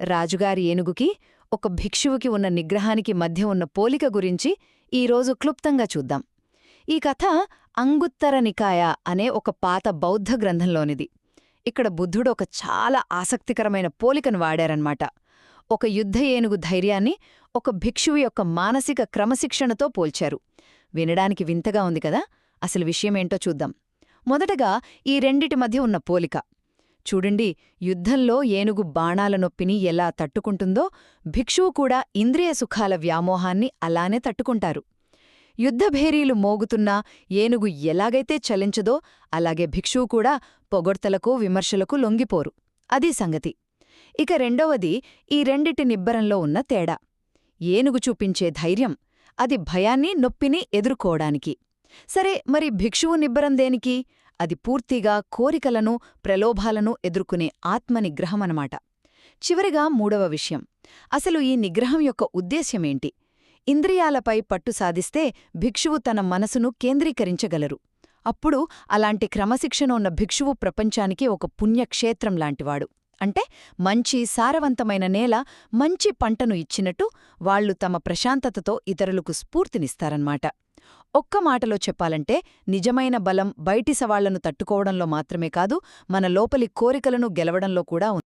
రాజుగారి ఏనుగుకి ఒక భిక్షువుకి ఉన్న నిగ్రహానికి మధ్య ఉన్న పోలిక గురించి ఈరోజు క్లుప్తంగా చూద్దాం. ఈ కథ అంగుత్తర నికాయ అనే ఒక పాత బౌద్ధ గ్రంథంలోనిది. ఇక్కడ బుద్ధుడు ఒక చాలా ఆసక్తికరమైన పోలికను వాడారన్నమాట. ఒక యుద్ధ ఏనుగు ధైర్యాన్ని ఒక భిక్షువు యొక్క మానసిక క్రమశిక్షణతో పోల్చారు. వినడానికి వింతగా ఉంది కదా. అసలు విషయమేంటో చూద్దాం. మొదటగా ఈ రెండిటి మధ్య ఉన్న పోలిక చూడండి. యుద్ధంలో ఏనుగు బాణాల నొప్పిని ఎలా తట్టుకుంటుందో భిక్షువు కూడా ఇంద్రియ సుఖాల వ్యామోహాన్ని అలానే తట్టుకుంటారు. యుద్ధభేరీలు మోగుతున్నా ఏనుగు ఎలాగైతే చలించదో అలాగే భిక్షువు కూడా పొగడ్తలకు విమర్శలకు లొంగిపోరు. అదీ సంగతి. ఇక రెండవది ఈ రెండిటి నిబ్బరంలో ఉన్న తేడా. ఏనుగు చూపించే ధైర్యం అది భయాన్ని నొప్పిని ఎదుర్కోవడానికి. సరే, మరి భిక్షువు నిబ్బరం దేనికి? అది పూర్తిగా కోరికలను ప్రలోభాలను ఎదుర్కొనే ఆత్మనిగ్రహమనమాట. చివరిగా మూడవ విషయం, అసలు ఈ నిగ్రహం యొక్క ఉద్దేశ్యమేంటి? ఇంద్రియాలపై పట్టు సాధిస్తే భిక్షువు తన మనసును కేంద్రీకరించగలరు. అప్పుడు అలాంటి క్రమశిక్షణ ఉన్న భిక్షువు ప్రపంచానికి ఒక పుణ్యక్షేత్రం లాంటివాడు. అంటే మంచి సారవంతమైన నేల మంచి పంటను ఇచ్చినట్టు వాళ్లు తమ ప్రశాంతతతో ఇతరులకు స్ఫూర్తినిస్తారన్నమాట. ఒక్క మాటలో చెప్పాలంటే నిజమైన బలం బయటి సవాళ్లను తట్టుకోవడంలో మాత్రమే కాదు, మన లోపలి కోరికలను గెలవడంలో కూడా ఉంది.